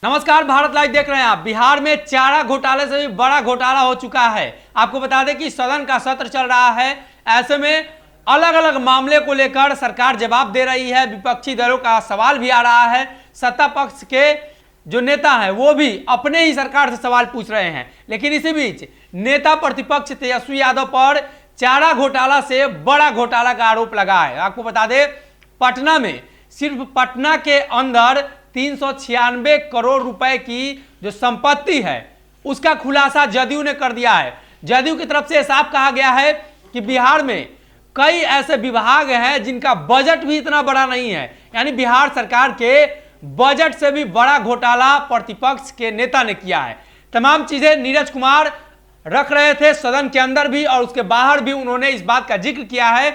नमस्कार, भारत लाइव देख रहे हैं आप। बिहार में चारा घोटाले से भी बड़ा घोटाला हो चुका है। आपको बता दें कि सदन का सत्र चल रहा है। ऐसे में अलग अलग मामले को लेकर सरकार जवाब दे रही है, विपक्षी दलों का सवाल भी आ रहा है। सत्ता पक्ष के जो नेता हैं वो भी अपने ही सरकार से सवाल पूछ रहे हैं। लेकिन इसी बीच नेता प्रतिपक्ष तेजस्वी यादव पर चारा घोटाला से बड़ा घोटाला का आरोप लगा है। आपको बता दें, पटना में, सिर्फ पटना के अंदर 396 करोड़ रुपए की जो संपत्ति है उसका खुलासा जदयू ने कर दिया है। जदयू की तरफ से साफ कहा गया है कि बिहार में कई ऐसे विभाग हैं जिनका बजट भी इतना बड़ा नहीं है। यानी बिहार सरकार के बजट से भी बड़ा घोटाला प्रतिपक्ष के नेता ने किया है। तमाम चीजें नीरज कुमार रख रहे थे सदन के अंदर भी और उसके बाहर भी। उन्होंने इस बात का जिक्र किया है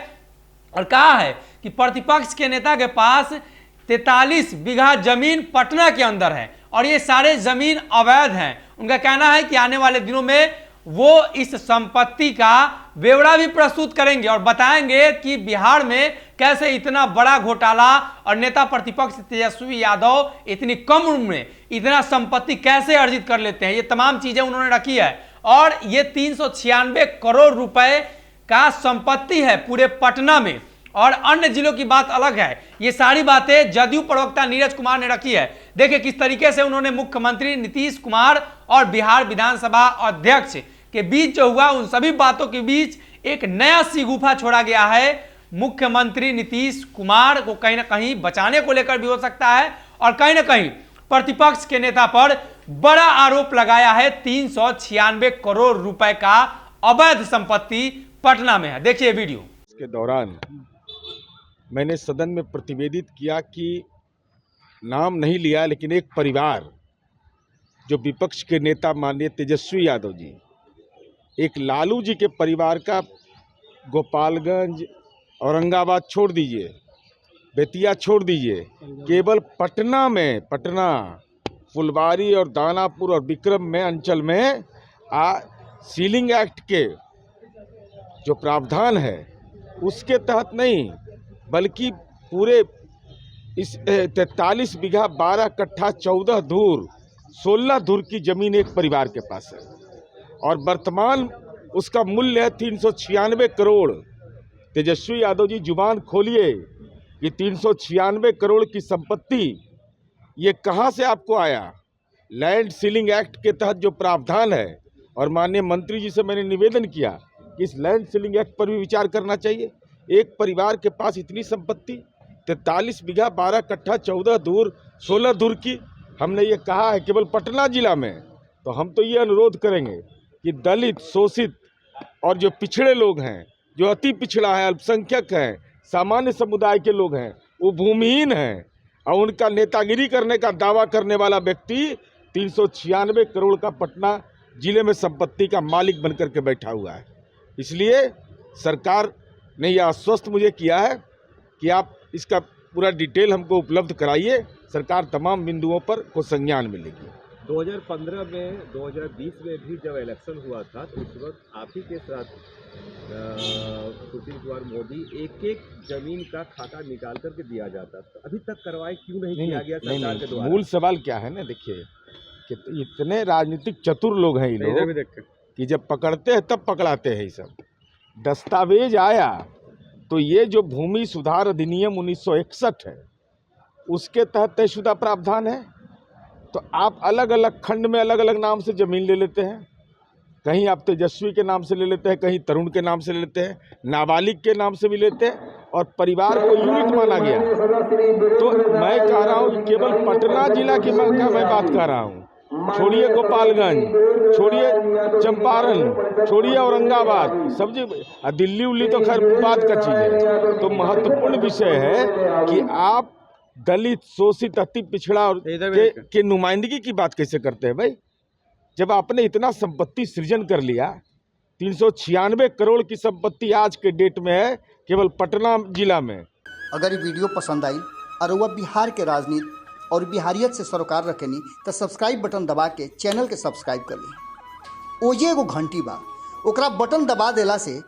और कहा है कि प्रतिपक्ष के नेता के पास 43 बीघा जमीन पटना के अंदर है और ये सारे जमीन अवैध हैं। उनका कहना है कि आने वाले दिनों में वो इस संपत्ति का ब्यौरा भी प्रस्तुत करेंगे और बताएंगे कि बिहार में कैसे इतना बड़ा घोटाला और नेता प्रतिपक्ष तेजस्वी यादव इतनी कम उम्र में इतना संपत्ति कैसे अर्जित कर लेते हैं। ये तमाम चीजें उन्होंने रखी है और ये 396 करोड़ रुपए का संपत्ति है पूरे पटना में और अन्य जिलों की बात अलग है। ये सारी बातें जदयू प्रवक्ता नीरज कुमार ने रखी है। देखिए किस तरीके से उन्होंने मुख्यमंत्री नीतीश कुमार और बिहार विधानसभा अध्यक्ष के बीच जो हुआ उन सभी बातों के बीच एक नया शिगुफा छोड़ा गया है। मुख्यमंत्री नीतीश कुमार को कहीं ना कहीं बचाने को लेकर भी हो सकता है और कहीं ना कहीं प्रतिपक्ष के नेता पर बड़ा आरोप लगाया है। 396 करोड़ रुपए का अवैध संपत्ति पटना में है। देखिए वीडियो। के दौरान मैंने सदन में प्रतिवेदित किया कि नाम नहीं लिया, लेकिन एक परिवार जो विपक्ष के नेता माननीय तेजस्वी यादव जी, एक लालू जी के परिवार का गोपालगंज, औरंगाबाद छोड़ दीजिए, बेतिया छोड़ दीजिए, केवल पटना में, पटना, फुलवारी और दानापुर और विक्रम में अंचल में सीलिंग एक्ट के जो प्रावधान है उसके तहत नहीं, बल्कि पूरे इस 43 बीघा 12 कट्ठा 14 धूर 16 धूर की जमीन एक परिवार के पास है और वर्तमान उसका मूल्य है 396 करोड़। तेजस्वी यादव जी जुबान खोलिए कि 396 करोड़ की संपत्ति ये कहाँ से आपको आया। लैंड सीलिंग एक्ट के तहत जो प्रावधान है, और माननीय मंत्री जी से मैंने निवेदन किया कि इस लैंड सीलिंग एक्ट पर भी विचार करना चाहिए। एक परिवार के पास इतनी संपत्ति 43 बीघा 12 कट्ठा 14 धूर 16 धूर की, हमने ये कहा है केवल पटना जिला में। तो हम तो ये अनुरोध करेंगे कि दलित, शोषित और जो पिछड़े लोग हैं, जो अति पिछड़ा है, अल्पसंख्यक हैं, सामान्य समुदाय के लोग हैं, वो भूमिहीन हैं और उनका नेतागिरी करने का दावा करने वाला व्यक्ति 396 करोड़ का पटना जिले में संपत्ति का मालिक बनकर के बैठा हुआ है। इसलिए सरकार ने यह आश्वस्त मुझे किया है कि आप इसका पूरा डिटेल हमको उपलब्ध कराइए। सरकार तमाम बिंदुओं पर को संज्ञान मिलेगी। 2015 में, 2020 में भी जब इलेक्शन हुआ था तो उस वक्त आप ही के साथ सुशील कुमार मोदी एक एक जमीन का खाता निकाल करके दिया जाता था। अभी तक कार्रवाई क्यों नहीं किया गया सरकार के द्वारा? मूल सवाल क्या है ना, देखिए कि इतने राजनीतिक चतुर लोग हैं ये लोग कि जब पकड़ते हैं तब पकड़ाते हैं। ये सब दस्तावेज आया तो ये जो भूमि सुधार अधिनियम 1961 है उसके तहत तयशुदा प्रावधान है। तो आप अलग अलग खंड में अलग अलग नाम से जमीन ले लेते हैं। कहीं आप तेजस्वी के नाम से ले लेते हैं, कहीं तरुण के नाम से ले लेते हैं, नाबालिग के नाम से भी लेते हैं और परिवार को यूनिट माना गया। तो मैं कह रहा हूँ केवल पटना जिला की मैं बात कर रहा हूँ, छोड़िए गोपालगंज, छोड़िए चंपारण, छोड़िए औरंगाबाद, सब जगह दिल्ली उल्ली तो खैर बात का चीज़ है। तो महत्वपूर्ण विषय है कि आप दलित, शोषित, अति पिछड़ा और के नुमाइंदगी की बात कैसे करते हैं भाई? जब आपने इतना संपत्ति सृजन कर लिया, 396 करोड़ की संपत्ति आज के डेट में है केवल पटना जिला में। अगर ये वीडियो पसंद आई और वह बिहार के राजनीति और बिहारियत से सरोकार रखेनी तो सब्सक्राइब बटन दबा के चैनल के सब्सक्राइब कर ली। ओजे एगो घंटी बा, ओकरा बटन दबा देला से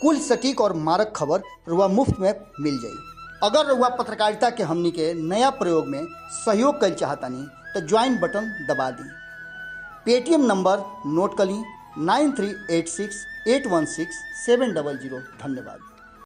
कुल सटीक और मारक खबर रुआ मुफ्त में मिल जाई। अगर रुआ पत्रकारिता के हमनी के नया प्रयोग में सहयोग कर चाहतानी तो ज्वाइन बटन दबा दी। पेटीएम नंबर नोट कर ली 9386816700। धन्यवाद।